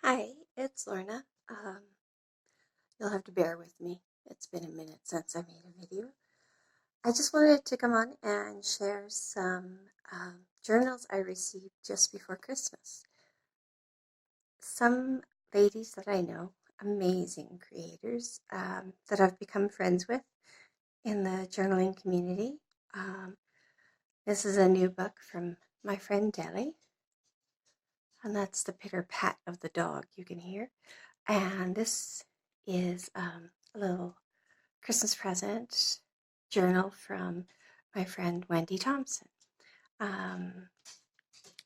Hi, it's Lorna. You'll have to bear with me. It's been a minute since I made a video. I just wanted to come on and share some journals I received just before Christmas. Some ladies that I know, amazing creators that I've become friends with in the journaling community. This is a new book from my friend Deli, and that's the pitter-pat of the dog you can hear. And this is a little Christmas present journal from my friend Wendy Thompson.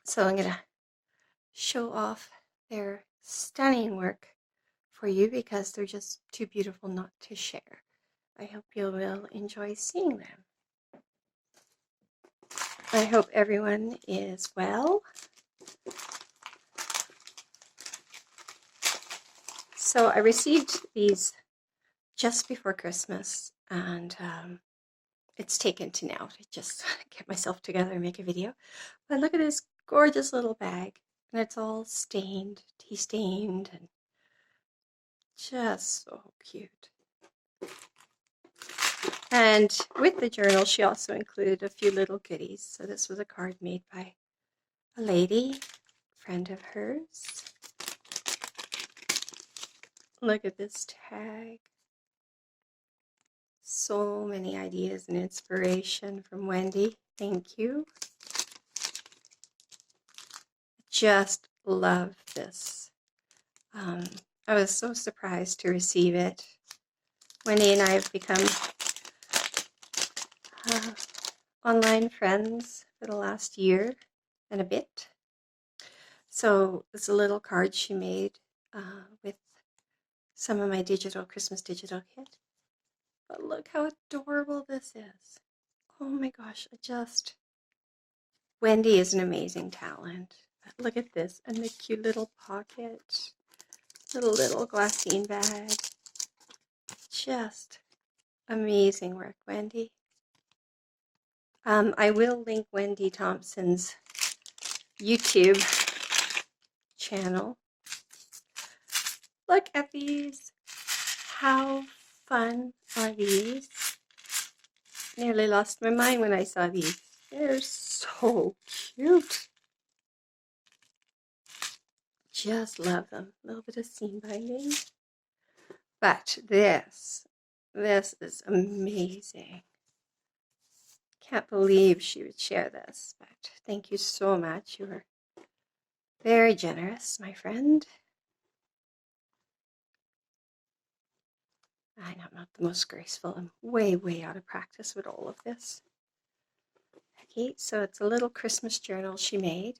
So I'm going to show off their stunning work for you because they're just too beautiful not to share. I hope you will enjoy seeing them. I hope everyone is well. So I received these just before Christmas, and it's taken to now to just get myself together and make a video. But look at this gorgeous little bag, and it's all stained, tea stained, and just so cute. And with the journal, she also included a few little goodies. So this was a card made by a lady, a friend of hers. Look at this tag. So many ideas and inspiration from Wendy. Thank you. Just love this. I was so surprised to receive it. Wendy and I have become online friends for the last year and a bit. So it's a little card she made with some of my Christmas digital kit. But look how adorable this is. Oh my gosh, Wendy is an amazing talent. Look at this, and the cute little pocket, little glassine bag. Just amazing work, Wendy. I will link Wendy Thompson's YouTube channel. Look at these. How fun are these? Nearly lost my mind when I saw these. They're so cute. Just love them. A little bit of seam binding. But this is amazing. Can't believe she would share this, but thank you so much. You were very generous, my friend. I know I'm not the most graceful. I'm way out of practice with all of this. Okay, so it's a little Christmas journal she made.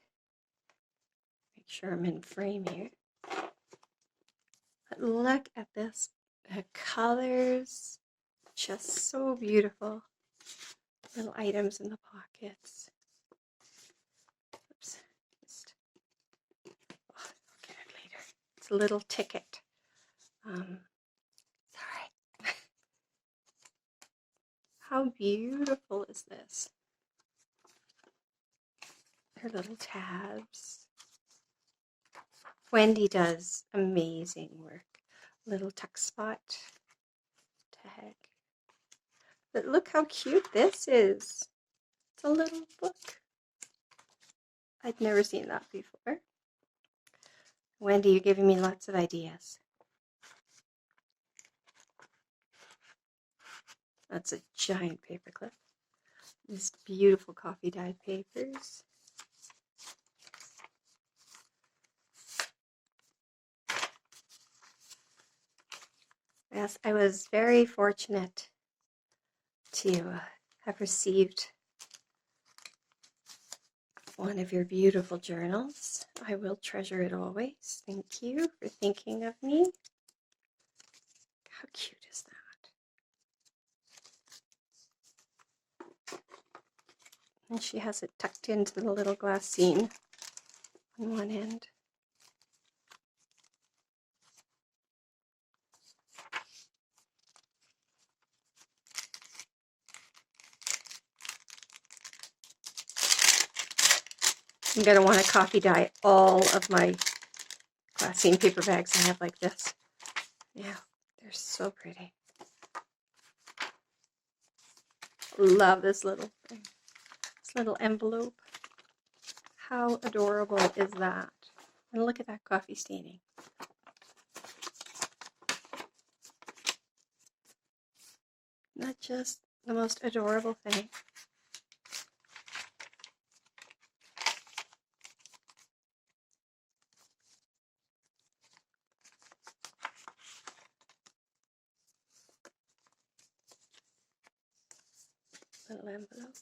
Make sure I'm in frame here. But look at this. The colors, just so beautiful. Little items in the pockets. Oops. I'll get it later. It's a little ticket. Sorry. How beautiful is this? Her little tabs. Wendy does amazing work. Little tuck spot tag. But look how cute this is. It's a little book. I'd never seen that before. Wendy, you're giving me lots of ideas. That's a giant paperclip. These beautiful coffee dyed papers. Yes, I was very fortunate to have received one of your beautiful journals. I will treasure it always. Thank you for thinking of me. How cute is that? And she has it tucked into the little glassine on one end. I'm going to want to coffee dye all of my glassine paper bags I have like this. Yeah, they're so pretty. Love this little thing. This little envelope. How adorable is that? And look at that coffee staining. Not just the most adorable thing. Little envelope.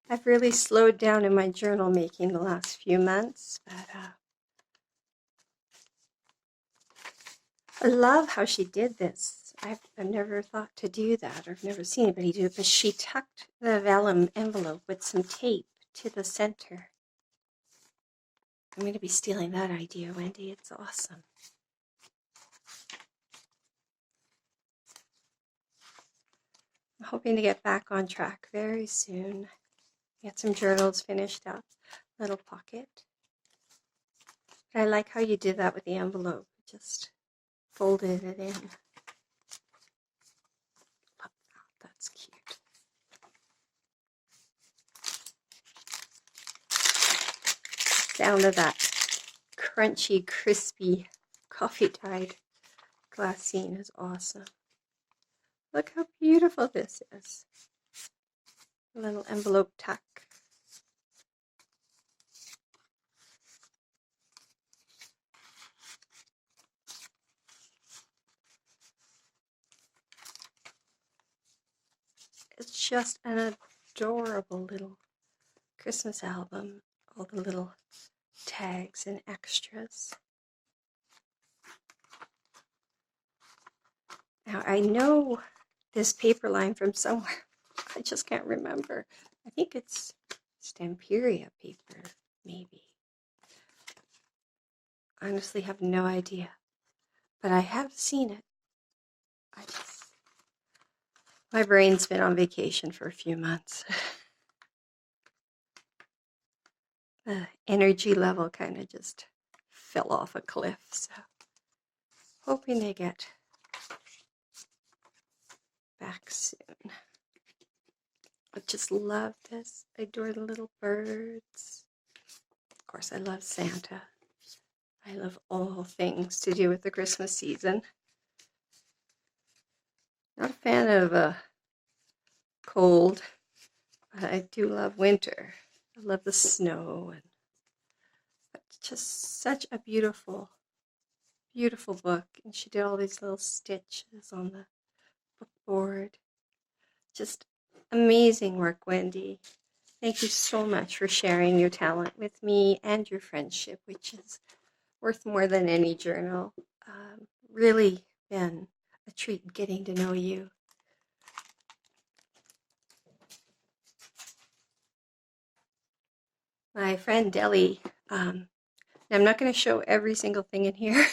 I've really slowed down in my journal making the last few months, but I love how she did this. I've never thought to do that, or I've never seen anybody do it, but she tucked the vellum envelope with some tape to the center. I'm going to be stealing that idea, Wendy. It's awesome. I'm hoping to get back on track very soon. Get some journals finished up. Little pocket. But I like how you did that with the envelope. Just folded it in. Love that. That's cute. Sound of that crunchy, crispy, coffee-dyed glassine is awesome. Look how beautiful this is. A little envelope tuck. It's just an adorable little Christmas album. All the little tags and extras. Now I know this paper line from somewhere. I just can't remember. I think it's Stamperia paper, maybe. I honestly have no idea. But I have seen it. My brain's been on vacation for a few months. The energy level kind of just fell off a cliff, so hoping they get back soon. I just love this. I adore the little birds. Of course, I love Santa. I love all things to do with the Christmas season. Not a fan of cold, but I do love winter. I love the snow, and it's just such a beautiful, beautiful book. And she did all these little stitches on the book board. Just amazing work, Wendy. Thank you so much for sharing your talent with me and your friendship, which is worth more than any journal. Really been a treat getting to know you. My friend Deli, I'm not going to show every single thing in here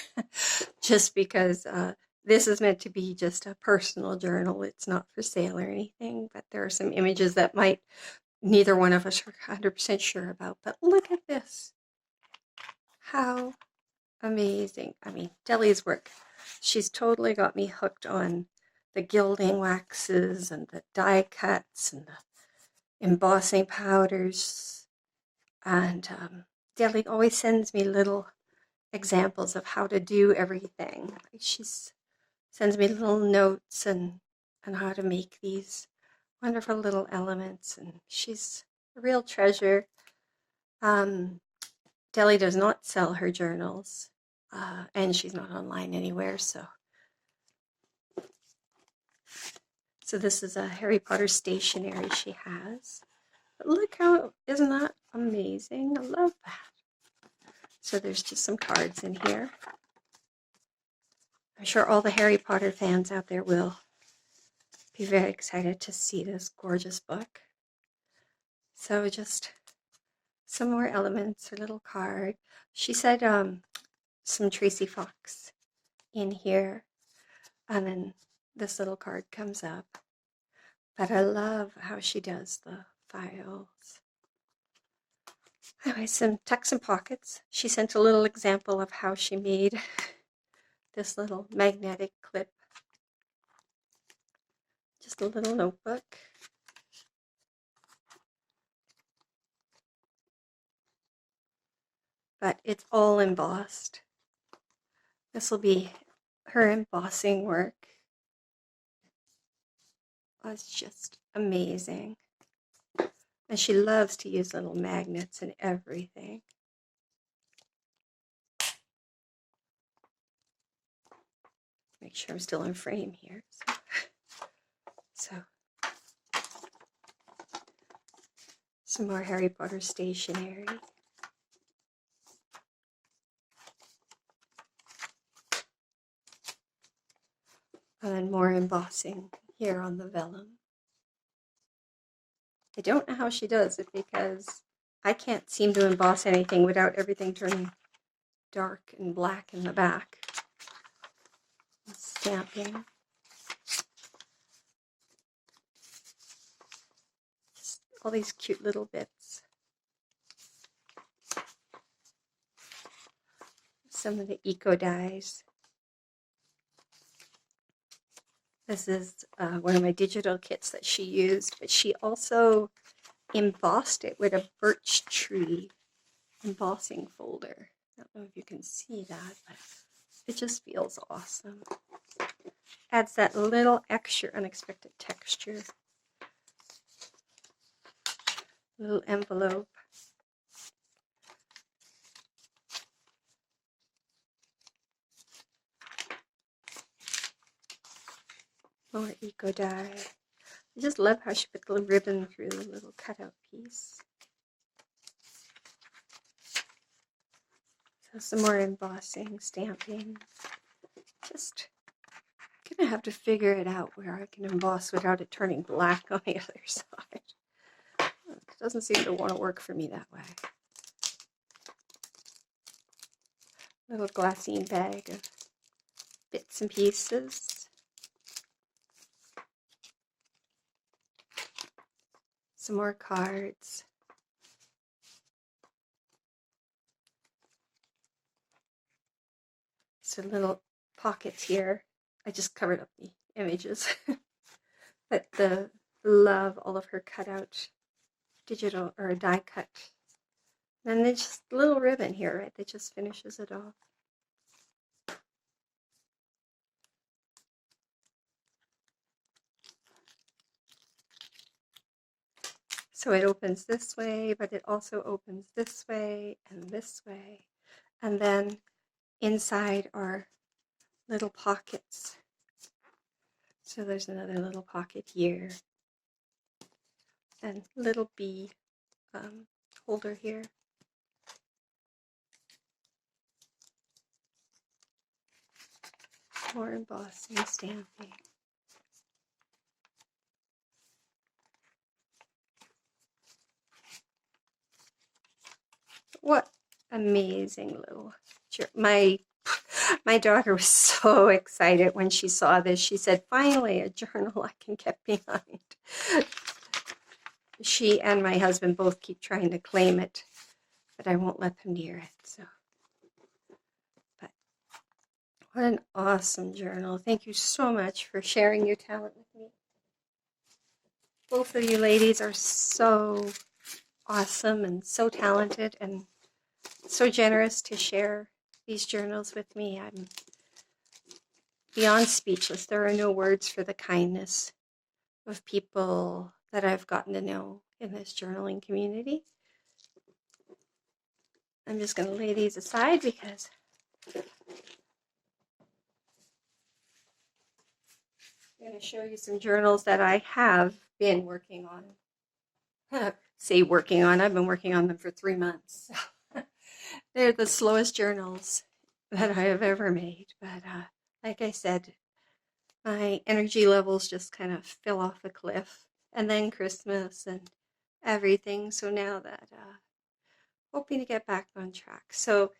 just because this is meant to be just a personal journal. It's not for sale or anything, but there are some images that might neither one of us are 100% sure about. But look at this. How amazing. I mean, Deli's work. She's totally got me hooked on the gilding waxes and the die cuts and the embossing powders. And Deli always sends me little examples of how to do everything. She sends me little notes and how to make these wonderful little elements. And she's a real treasure. Deli does not sell her journals, and she's not online anywhere. So this is a Harry Potter stationery she has. But look how, isn't that amazing? I love that. So there's just some cards in here. I'm sure all the Harry Potter fans out there will be very excited to see this gorgeous book. So just some more elements, a little card. She said some Tracy Fox in here. And then this little card comes up. But I love how she does the files. Anyway, some tucks and pockets. She sent a little example of how she made this little magnetic clip. Just a little notebook. But it's all embossed. This will be her embossing work. Oh, it's just amazing. And she loves to use little magnets and everything. Make sure I'm still in frame here. So some more Harry Potter stationery. And then more embossing here on the vellum. I don't know how she does it because I can't seem to emboss anything without everything turning dark and black in the back. Stamping. Just all these cute little bits. Some of the eco dyes. This is one of my digital kits that she used, but she also embossed it with a birch tree embossing folder. I don't know if you can see that, but it just feels awesome. Adds that little extra unexpected texture. Little envelope. More eco dye. I just love how she put the ribbon through the little cutout piece. So some more embossing, stamping. Just gonna have to figure it out where I can emboss without it turning black on the other side. It doesn't seem to want to work for me that way. Little glassine bag of bits and pieces. Some more cards. Some little pockets here. I just covered up the images. But love all of her cutout digital or die cut. And then just a little ribbon here, right? That just finishes it off. So it opens this way, but it also opens this way and this way. And then inside are little pockets. So there's another little pocket here. And little bee holder here. More embossing, stamping. What amazing little my daughter was so excited when she saw this. She said, finally, a journal I can get behind. She and my husband both keep trying to claim it, but I won't let them near it. So, but what an awesome journal. Thank you so much for sharing your talent with me. Both of you ladies are so awesome and so talented and so generous to share these journals with me. I'm beyond speechless. There are no words for the kindness of people that I've gotten to know in this journaling community. I'm just going to lay these aside because I'm going to show you some journals that I have been working on. Say working on, I've been working on them for 3 months. They're the slowest journals that I have ever made. But like I said, my energy levels just kind of fell off a cliff. And then Christmas and everything. So now that hoping to get back on track. So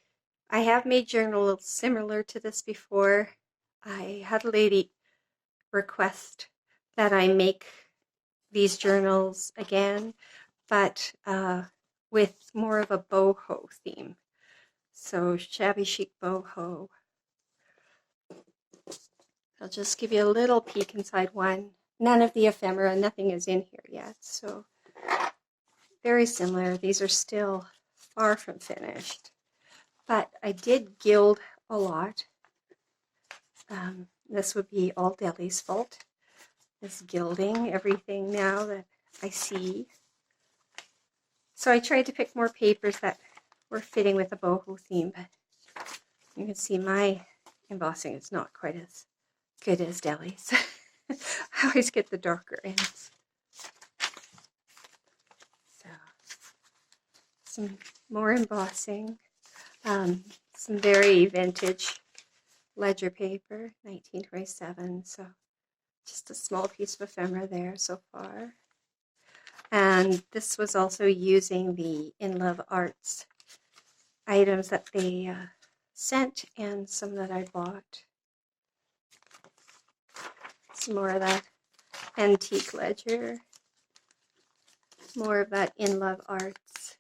I have made journals similar to this before. I had a lady request that I make these journals again, but with more of a boho theme. So shabby chic boho. I'll just give you a little peek inside one. None of the ephemera, nothing is in here yet. So very similar. These are still far from finished. But I did gild a lot. This would be all Deli's fault. This gilding everything now that I see. So I tried to pick more papers that were fitting with the boho theme, but you can see my embossing is not quite as good as Deli's. I always get the darker ends. So, some more embossing. Some very vintage ledger paper, 1927. So, just a small piece of ephemera there so far. And this was also using the In Love Arts items that they sent and some that I bought. Some more of that antique ledger. More of that In Love Arts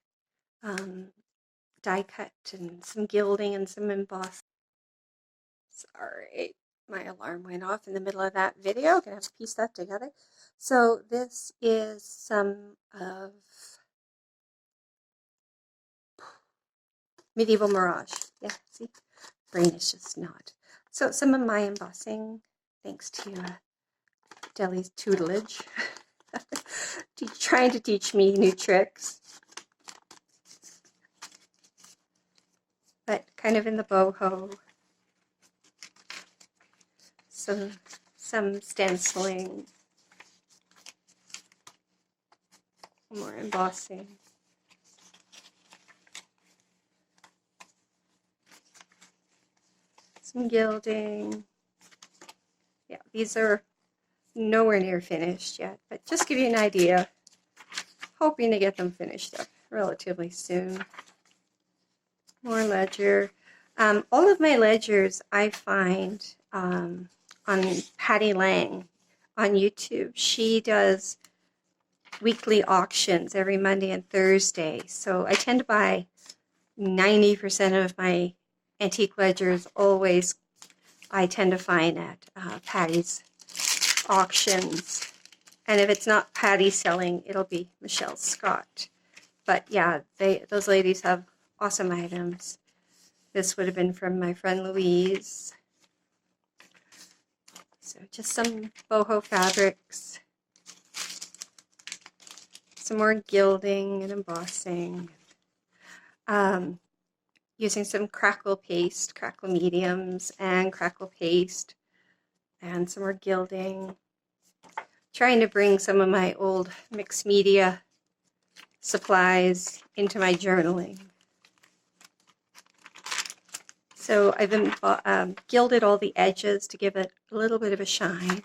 die cut and some gilding and some embossing. Sorry, my alarm went off in the middle of that video. Gonna have to piece that together. So this is some of Medieval Mirage. Yeah, see? Brain is just not. So some of my embossing, thanks to Deli's tutelage. Trying to teach me new tricks. But kind of in the boho. Some stenciling. More embossing. Some gilding. Yeah, these are nowhere near finished yet, but just give you an idea. Hoping to get them finished up relatively soon. More ledger. All of my ledgers I find on Patty Lang on YouTube. She does weekly auctions every Monday and Thursday. So I tend to buy 90% of my antique ledgers always I tend to find at Patty's auctions. And if it's not Patty selling, it'll be Michelle Scott. But yeah, those ladies have awesome items. This would have been from my friend Louise. So just some boho fabrics. Some more gilding and embossing. Using some crackle paste, crackle mediums and crackle paste. And some more gilding. Trying to bring some of my old mixed media supplies into my journaling. So I've been gilded all the edges to give it a little bit of a shine.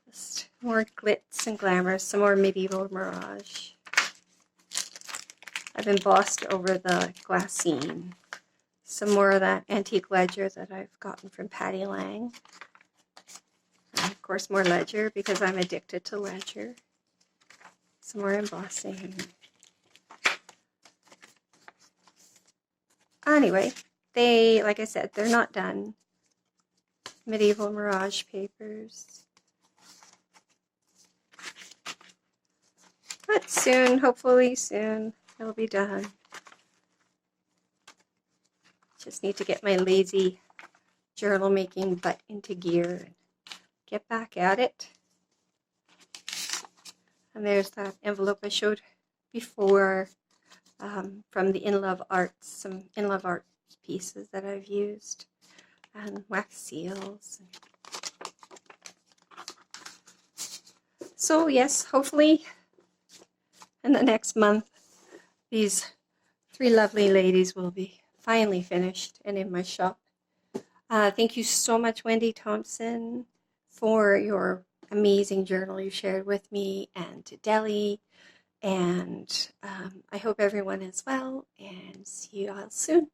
Just more glitz and glamour, some more Medieval Mirage. I've embossed over the glassine. Some more of that antique ledger that I've gotten from Patty Lang. And of course more ledger because I'm addicted to ledger. Some more embossing. Anyway, like I said, they're not done. Medieval Mirage papers. But soon, hopefully soon, it'll be done. Just need to get my lazy journal making butt into gear and get back at it. And there's that envelope I showed before from the In Love Arts, some In Love Arts pieces that I've used, and wax seals. So yes, hopefully in the next month, these 3 lovely ladies will be finally finished and in my shop. Thank you so much, Wendy Thompson, for your amazing journal you shared with me, and to Deli. And I hope everyone is well, and see you all soon.